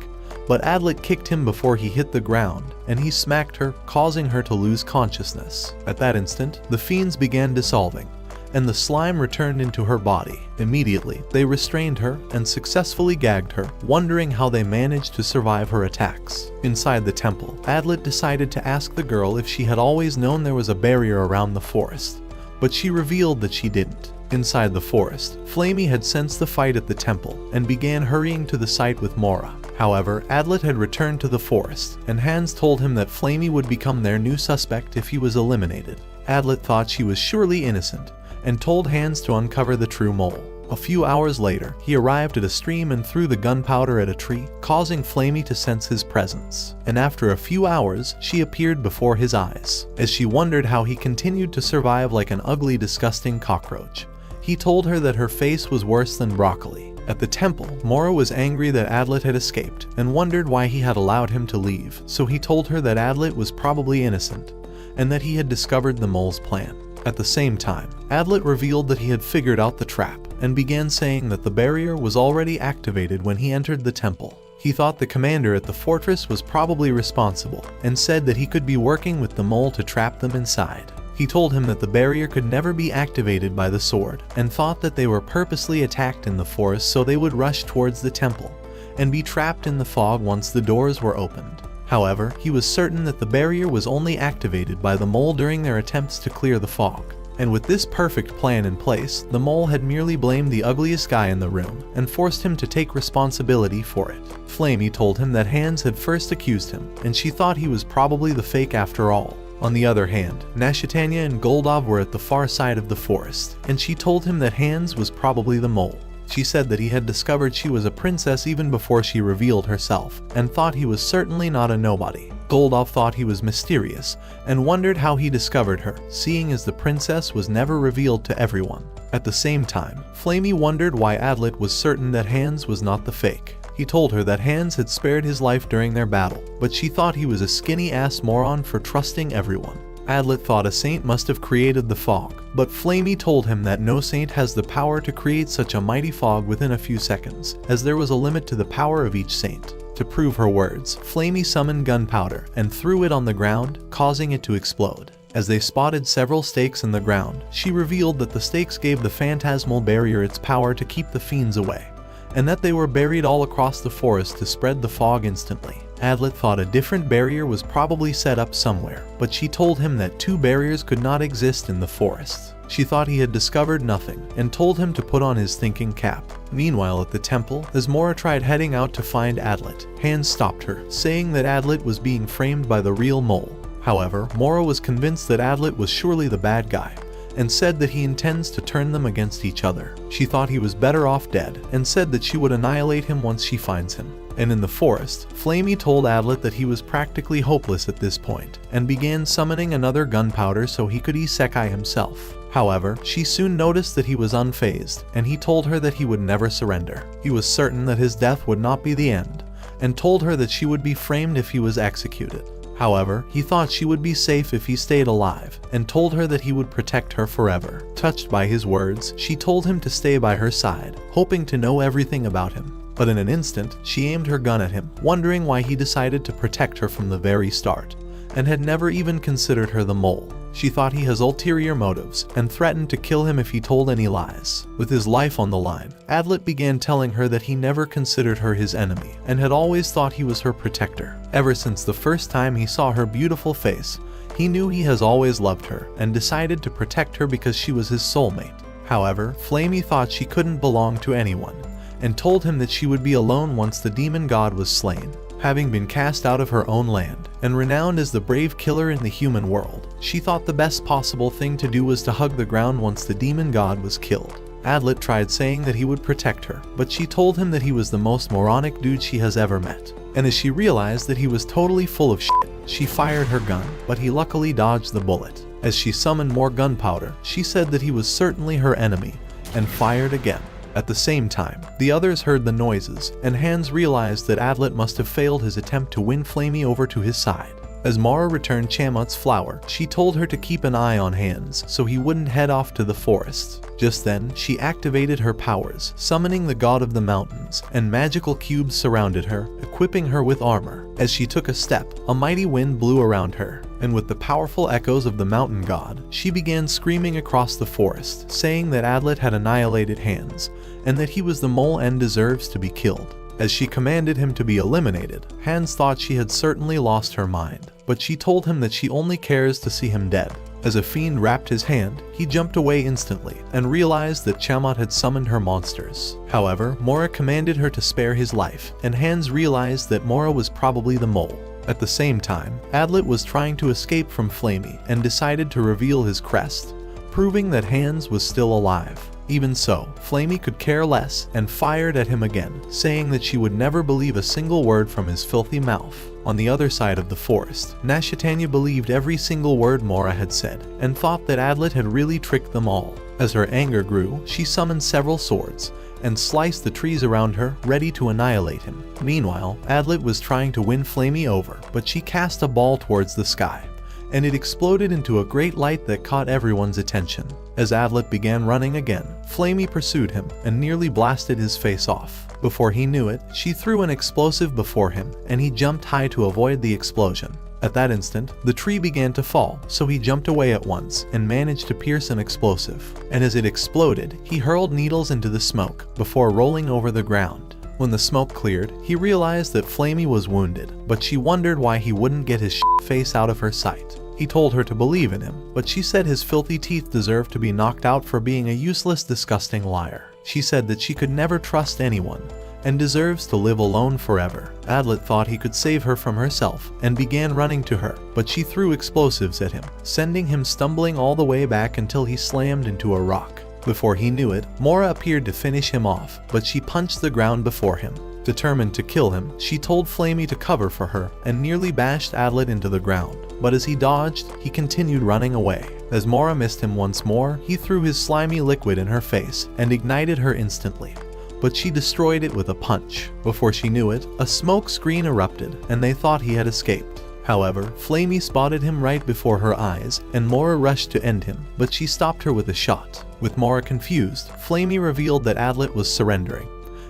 But Adlet kicked him before he hit the ground, and he smacked her, causing her to lose consciousness. At that instant, the fiends began dissolving, and the slime returned into her body. Immediately, they restrained her and successfully gagged her, wondering how they managed to survive her attacks. Inside the temple, Adlet decided to ask the girl if she had always known there was a barrier around the forest, but she revealed that she didn't. Inside the forest, Flamey had sensed the fight at the temple and began hurrying to the site with Mora. However, Adlet had returned to the forest, and Hans told him that Flamey would become their new suspect if he was eliminated. Adlet thought she was surely innocent, and told Hans to uncover the true mole. A few hours later, he arrived at a stream and threw the gunpowder at a tree, causing Flamey to sense his presence. And after a few hours, she appeared before his eyes. As she wondered how he continued to survive like an ugly, disgusting cockroach, he told her that her face was worse than broccoli. At the temple, Mora was angry that Adlet had escaped, and wondered why he had allowed him to leave, so he told her that Adlet was probably innocent, and that he had discovered the mole's plan. At the same time, Adlet revealed that he had figured out the trap, and began saying that the barrier was already activated when he entered the temple. He thought the commander at the fortress was probably responsible, and said that he could be working with the mole to trap them inside. He told him that the barrier could never be activated by the sword, and thought that they were purposely attacked in the forest so they would rush towards the temple, and be trapped in the fog once the doors were opened. However, he was certain that the barrier was only activated by the mole during their attempts to clear the fog. And with this perfect plan in place, the mole had merely blamed the ugliest guy in the room and forced him to take responsibility for it. Flamey told him that Hans had first accused him, and she thought he was probably the fake after all. On the other hand, Nashitania and Goldov were at the far side of the forest, and she told him that Hans was probably the mole. She said that he had discovered she was a princess even before she revealed herself, and thought he was certainly not a nobody. Goldov thought he was mysterious, and wondered how he discovered her, seeing as the princess was never revealed to everyone. At the same time, Flamey wondered why Adlet was certain that Hans was not the fake. He told her that Hans had spared his life during their battle, but she thought he was a skinny-ass moron for trusting everyone. Adlet thought a saint must have created the fog, but Flamey told him that no saint has the power to create such a mighty fog within a few seconds, as there was a limit to the power of each saint. To prove her words, Flamey summoned gunpowder and threw it on the ground, causing it to explode. As they spotted several stakes in the ground, she revealed that the stakes gave the phantasmal barrier its power to keep the fiends away, and that they were buried all across the forest to spread the fog instantly. Adlet thought a different barrier was probably set up somewhere, but she told him that two barriers could not exist in the forest. She thought he had discovered nothing, and told him to put on his thinking cap. Meanwhile at the temple, as Mora tried heading out to find Adlet, Hans stopped her, saying that Adlet was being framed by the real mole. However, Mora was convinced that Adlet was surely the bad guy, and said that he intends to turn them against each other. She thought he was better off dead, and said that she would annihilate him once she finds him. And in the forest, Flamey told Adlet that he was practically hopeless at this point, and began summoning another gunpowder so he could isekai himself. However, she soon noticed that he was unfazed, and he told her that he would never surrender. He was certain that his death would not be the end, and told her that she would be framed if he was executed. However, he thought she would be safe if he stayed alive, and told her that he would protect her forever. Touched by his words, she told him to stay by her side, hoping to know everything about him. But in an instant, she aimed her gun at him, wondering why he decided to protect her from the very start, and had never even considered her the mole. She thought he has ulterior motives, and threatened to kill him if he told any lies. With his life on the line, Adlet began telling her that he never considered her his enemy, and had always thought he was her protector. Ever since the first time he saw her beautiful face, he knew he has always loved her, and decided to protect her because she was his soulmate. However, Flamey thought she couldn't belong to anyone, and told him that she would be alone once the demon god was slain. Having been cast out of her own land, and renowned as the brave killer in the human world, she thought the best possible thing to do was to hug the ground once the demon god was killed. Adlet tried saying that he would protect her, but she told him that he was the most moronic dude she has ever met. And as she realized that he was totally full of shit, she fired her gun, but he luckily dodged the bullet. As she summoned more gunpowder, she said that he was certainly her enemy, and fired again. At the same time, the others heard the noises, and Hans realized that Adlet must have failed his attempt to win Flamey over to his side. As Mara returned Chamot's flower, she told her to keep an eye on Hans so he wouldn't head off to the forest. Just then, she activated her powers, summoning the god of the mountains, and magical cubes surrounded her, equipping her with armor. As she took a step, a mighty wind blew around her, and with the powerful echoes of the mountain god, she began screaming across the forest, saying that Adlet had annihilated Hans, and that he was the mole and deserves to be killed. As she commanded him to be eliminated, Hans thought she had certainly lost her mind, but she told him that she only cares to see him dead. As a fiend wrapped his hand, he jumped away instantly, and realized that Chamot had summoned her monsters. However, Mora commanded her to spare his life, and Hans realized that Mora was probably the mole. At the same time, Adlet was trying to escape from Flamey, and decided to reveal his crest, proving that Hans was still alive. Even so, Flamey could care less, and fired at him again, saying that she would never believe a single word from his filthy mouth. On the other side of the forest, Nashitania believed every single word Mora had said, and thought that Adlet had really tricked them all. As her anger grew, she summoned several swords, and sliced the trees around her, ready to annihilate him. Meanwhile, Adlet was trying to win Flamey over, but she cast a ball towards the sky, and it exploded into a great light that caught everyone's attention. As Adlet began running again, Flamey pursued him and nearly blasted his face off. Before he knew it, she threw an explosive before him, and he jumped high to avoid the explosion. At that instant, the tree began to fall, so he jumped away at once and managed to pierce an explosive. And as it exploded, he hurled needles into the smoke before rolling over the ground. When the smoke cleared, he realized that Flamey was wounded, but she wondered why he wouldn't get his face out of her sight. He told her to believe in him, but she said his filthy teeth deserved to be knocked out for being a useless, disgusting liar. She said that she could never trust anyone and deserves to live alone forever. Adlet thought he could save her from herself and began running to her, but she threw explosives at him, sending him stumbling all the way back until he slammed into a rock. Before he knew it, Mora appeared to finish him off, but she punched the ground before him. Determined to kill him, she told Flamey to cover for her and nearly bashed Adlet into the ground. But as he dodged, he continued running away. As Mora missed him once more, he threw his slimy liquid in her face and ignited her instantly. But she destroyed it with a punch. Before she knew it, a smoke screen erupted and they thought he had escaped. However, Flamey spotted him right before her eyes and Mora rushed to end him, but she stopped her with a shot. With Mora confused, Flamey revealed that Adlet was surrendering,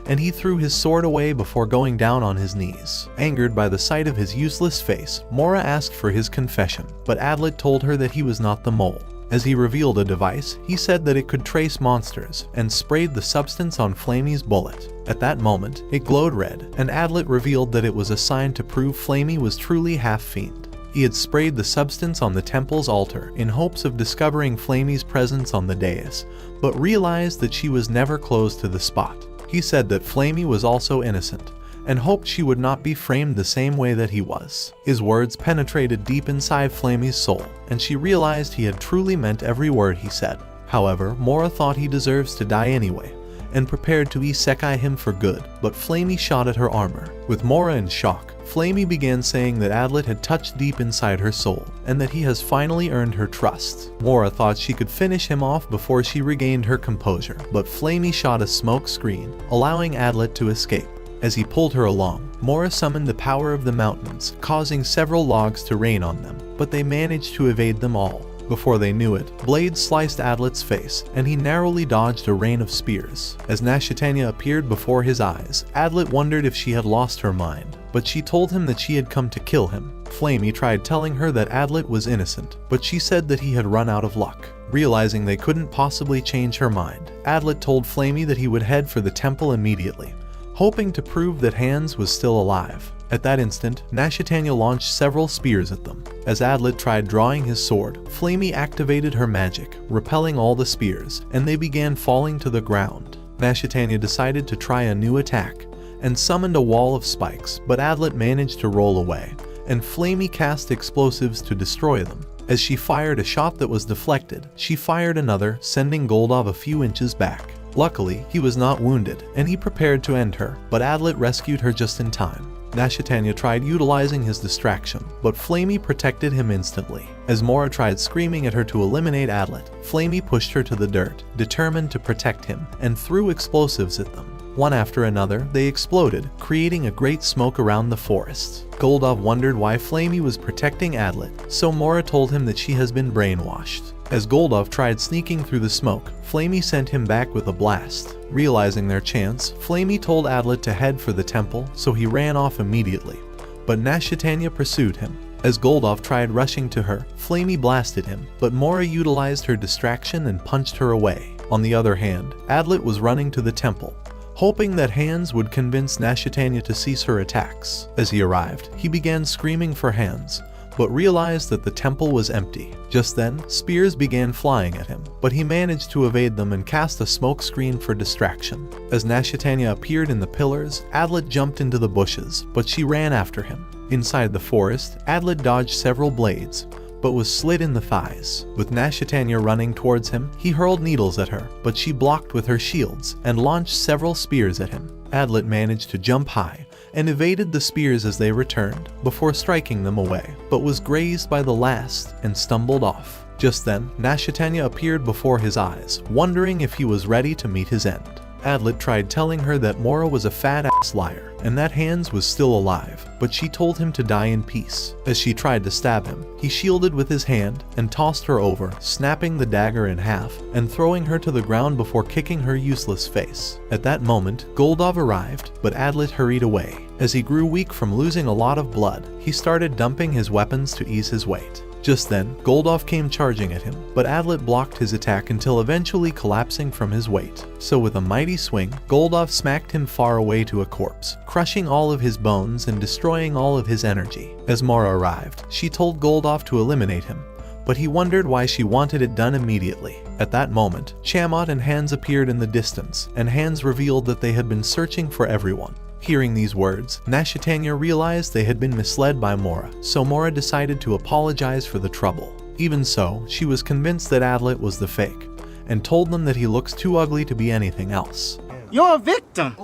and he threw his sword away before going down on his knees. Angered by the sight of his useless face, Mora asked for his confession, but Adlet told her that he was not the mole. As he revealed a device, he said that it could trace monsters and sprayed the substance on Flamey's bullet. At that moment, it glowed red, and Adlet revealed that it was a sign to prove Flamey was truly half-fiend. He had sprayed the substance on the temple's altar in hopes of discovering Flamey's presence on the dais, but realized that she was never close to the spot. He said that Flamey was also innocent, and hoped she would not be framed the same way that he was. His words penetrated deep inside Flamey's soul, and she realized he had truly meant every word he said. However, Mora thought he deserves to die anyway, and prepared to isekai him for good, but Flamey shot at her armor. With Mora in shock, Flamey began saying that Adlet had touched deep inside her soul, and that he has finally earned her trust. Mora thought she could finish him off before she regained her composure, but Flamey shot a smoke screen, allowing Adlet to escape. As he pulled her along, Mora summoned the power of the mountains, causing several logs to rain on them, but they managed to evade them all. Before they knew it, blades sliced Adlet's face, and he narrowly dodged a rain of spears. As Nashitania appeared before his eyes, Adlet wondered if she had lost her mind, but she told him that she had come to kill him. Flamey tried telling her that Adlet was innocent, but she said that he had run out of luck. Realizing they couldn't possibly change her mind, Adlet told Flamey that he would head for the temple immediately, hoping to prove that Hans was still alive. At that instant, Nashitania launched several spears at them. As Adlet tried drawing his sword, Flamey activated her magic, repelling all the spears, and they began falling to the ground. Nashitania decided to try a new attack, and summoned a wall of spikes, but Adlet managed to roll away, and Flamey cast explosives to destroy them. As she fired a shot that was deflected, she fired another, sending Goldov a few inches back. Luckily, he was not wounded, and he prepared to end her, but Adlet rescued her just in time. Nashitania tried utilizing his distraction, but Flamey protected him instantly. As Mora tried screaming at her to eliminate Adlet, Flamey pushed her to the dirt, determined to protect him, and threw explosives at them. One after another, they exploded, creating a great smoke around the forest. Goldov wondered why Flamey was protecting Adlet, so Mora told him that she has been brainwashed. As Goldov tried sneaking through the smoke, Flamey sent him back with a blast. Realizing their chance, Flamey told Adlet to head for the temple, so he ran off immediately. But Nashitania pursued him. As Goldov tried rushing to her, Flamey blasted him, but Mora utilized her distraction and punched her away. On the other hand, Adlet was running to the temple, hoping that Hans would convince Nashitania to cease her attacks. As he arrived, he began screaming for Hans, but realized that the temple was empty. Just then, spears began flying at him, but he managed to evade them and cast a smoke screen for distraction. As Nashitania appeared in the pillars, Adlet jumped into the bushes, but she ran after him. Inside the forest, Adlet dodged several blades, but was slit in the thighs. With Nashitania running towards him, he hurled needles at her, but she blocked with her shields and launched several spears at him. Adlet managed to jump high and evaded the spears as they returned, before striking them away, but was grazed by the last and stumbled off. Just then, Nashitania appeared before his eyes, wondering if he was ready to meet his end. Adlet tried telling her that Mora was a fat-ass liar, and that Hans was still alive, but she told him to die in peace. As she tried to stab him, he shielded with his hand and tossed her over, snapping the dagger in half and throwing her to the ground before kicking her useless face. At that moment, Goldov arrived, but Adlet hurried away. As he grew weak from losing a lot of blood, he started dumping his weapons to ease his weight. Just then, Goldoff came charging at him, but Adlet blocked his attack until eventually collapsing from his weight. So with a mighty swing, Goldoff smacked him far away to a corpse, crushing all of his bones and destroying all of his energy. As Mora arrived, she told Goldoff to eliminate him, but he wondered why she wanted it done immediately. At that moment, Chammot and Hans appeared in the distance, and Hans revealed that they had been searching for everyone. Hearing these words, Nashitania realized they had been misled by Mora, so Mora decided to apologize for the trouble. Even so, she was convinced that Adlet was the fake, and told them that he looks too ugly to be anything else. You're a victim!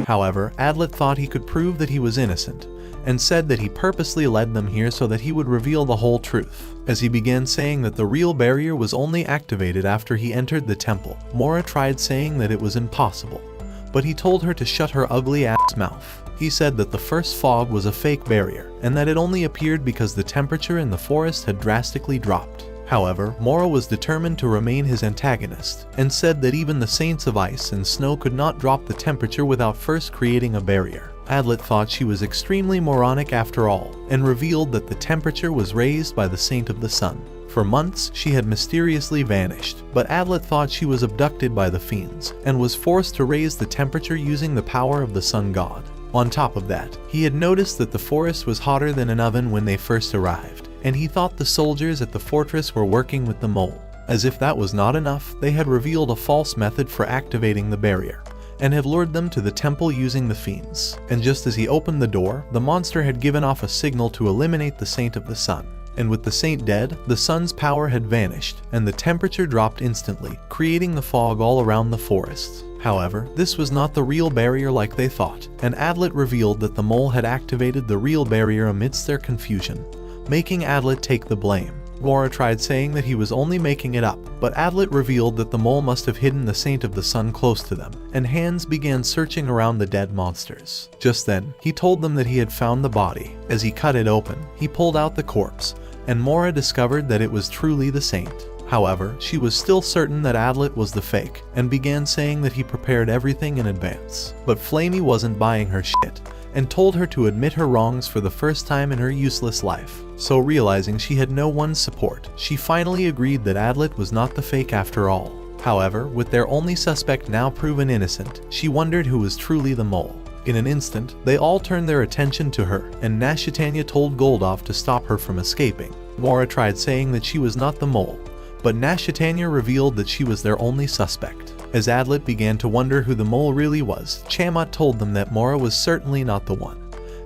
However, Adlet thought he could prove that he was innocent, and said that he purposely led them here so that he would reveal the whole truth. As he began saying that the real barrier was only activated after he entered the temple, Mora tried saying that it was impossible, but he told her to shut her ugly ass mouth. He said that the first fog was a fake barrier, and that it only appeared because the temperature in the forest had drastically dropped. However, Mora was determined to remain his antagonist, and said that even the Saints of Ice and Snow could not drop the temperature without first creating a barrier. Adlet thought she was extremely moronic after all, and revealed that the temperature was raised by the Saint of the Sun. For months, she had mysteriously vanished, but Adlet thought she was abducted by the fiends, and was forced to raise the temperature using the power of the Sun God. On top of that, he had noticed that the forest was hotter than an oven when they first arrived, and he thought the soldiers at the fortress were working with the mole. As if that was not enough, they had revealed a false method for activating the barrier, and had lured them to the temple using the fiends. And just as he opened the door, the monster had given off a signal to eliminate the Saint of the Sun. And with the Saint dead, the sun's power had vanished, and the temperature dropped instantly, creating the fog all around the forest. However, this was not the real barrier like they thought, and Adlet revealed that the mole had activated the real barrier amidst their confusion, making Adlet take the blame. Mora tried saying that he was only making it up, but Adlet revealed that the mole must have hidden the Saint of the Sun close to them, and Hans began searching around the dead monsters. Just then, he told them that he had found the body. As he cut it open, he pulled out the corpse, and Mora discovered that it was truly the Saint. However, she was still certain that Adlet was the fake, and began saying that he prepared everything in advance. But Flamey wasn't buying her shit, and told her to admit her wrongs for the first time in her useless life. So realizing she had no one's support, she finally agreed that Adlet was not the fake after all. However, with their only suspect now proven innocent, she wondered who was truly the mole. In an instant, they all turned their attention to her, and Nashitania told Goldoff to stop her from escaping. Mora tried saying that she was not the mole, but Nashitania revealed that she was their only suspect. As Adlet began to wonder who the mole really was, Chammot told them that Mora was certainly not the one,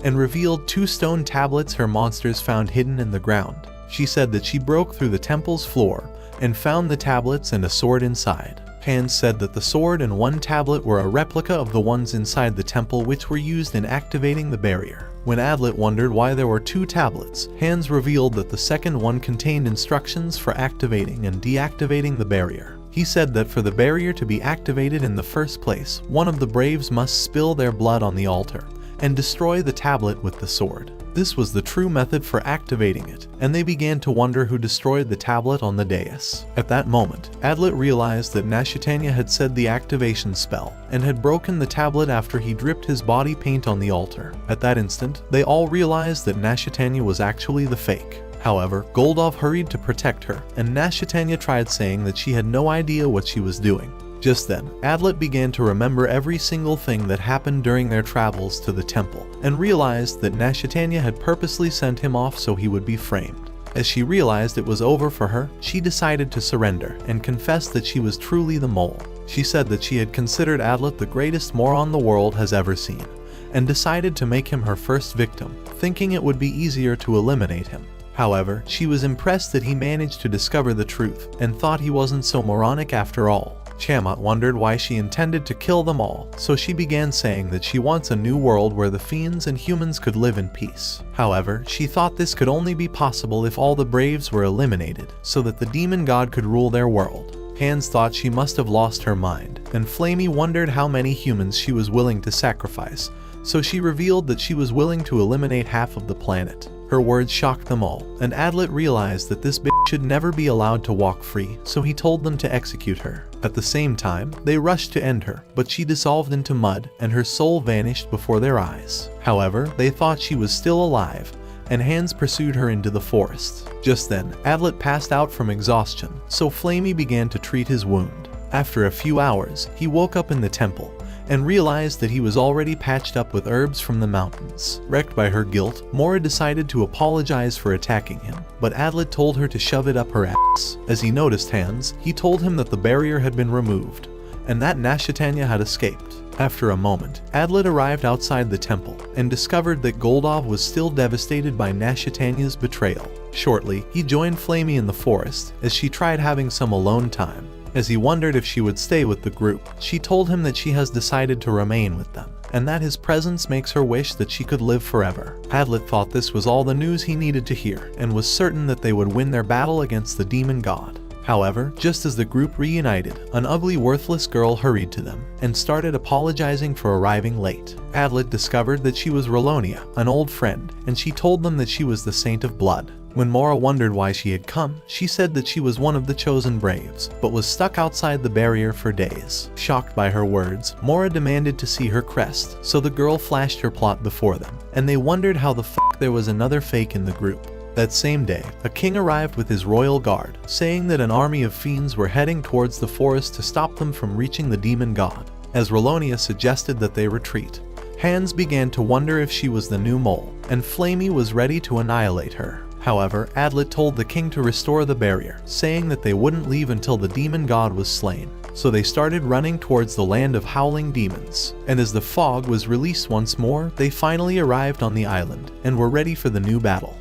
and revealed 2 stone tablets her monsters found hidden in the ground. She said that she broke through the temple's floor and found the tablets and a sword inside. Hans said that the sword and 1 tablet were a replica of the ones inside the temple which were used in activating the barrier. When Adlet wondered why there were 2 tablets, Hans revealed that the second one contained instructions for activating and deactivating the barrier. He said that for the barrier to be activated in the first place, one of the Braves must spill their blood on the altar and destroy the tablet with the sword. This was the true method for activating it, and they began to wonder who destroyed the tablet on the dais. At that moment, Adlet realized that Nashitania had said the activation spell, and had broken the tablet after he dripped his body paint on the altar. At that instant, they all realized that Nashitania was actually the fake. However, Goldoff hurried to protect her, and Nashitania tried saying that she had no idea what she was doing. Just then, Adlet began to remember every single thing that happened during their travels to the temple, and realized that Nashitania had purposely sent him off so he would be framed. As she realized it was over for her, she decided to surrender, and confessed that she was truly the mole. She said that she had considered Adlet the greatest moron the world has ever seen, and decided to make him her first victim, thinking it would be easier to eliminate him. However, she was impressed that he managed to discover the truth, and thought he wasn't so moronic after all. Chammot wondered why she intended to kill them all, so she began saying that she wants a new world where the fiends and humans could live in peace. However, she thought this could only be possible if all the Braves were eliminated, so that the demon god could rule their world. Hans thought she must have lost her mind, and Flamey wondered how many humans she was willing to sacrifice, so she revealed that she was willing to eliminate half of the planet. Her words shocked them all, and Adlet realized that this bitch should never be allowed to walk free, so he told them to execute her. At the same time, they rushed to end her, but she dissolved into mud, and her soul vanished before their eyes. However, they thought she was still alive, and Hans pursued her into the forest. Just then, Adlet passed out from exhaustion, so Flamey began to treat his wound. After a few hours, he woke up in the temple and realized that he was already patched up with herbs from the mountains. Wrecked by her guilt, Mora decided to apologize for attacking him, but Adlet told her to shove it up her ass. As he noticed Hans, he told him that the barrier had been removed, and that Nashitania had escaped. After a moment, Adlet arrived outside the temple and discovered that Goldov was still devastated by Nashitania's betrayal. Shortly, he joined Flamey in the forest as she tried having some alone time. As he wondered if she would stay with the group, she told him that she has decided to remain with them, and that his presence makes her wish that she could live forever. Adlet thought this was all the news he needed to hear, and was certain that they would win their battle against the demon god. However, just as the group reunited, an ugly, worthless girl hurried to them and started apologizing for arriving late. Adlet discovered that she was Rolonia, an old friend, and she told them that she was the Saint of Blood. When Mora wondered why she had come, she said that she was one of the chosen braves, but was stuck outside the barrier for days. Shocked by her words, Mora demanded to see her crest, so the girl flashed her plot before them, and they wondered how the fuck there was another fake in the group. That same day, a king arrived with his royal guard, saying that an army of fiends were heading towards the forest to stop them from reaching the demon god. As Rolonia suggested that they retreat, Hans began to wonder if she was the new mole, and Flamey was ready to annihilate her. However, Adlet told the king to restore the barrier, saying that they wouldn't leave until the demon god was slain. So they started running towards the land of howling demons, and as the fog was released once more, they finally arrived on the island, and were ready for the new battle.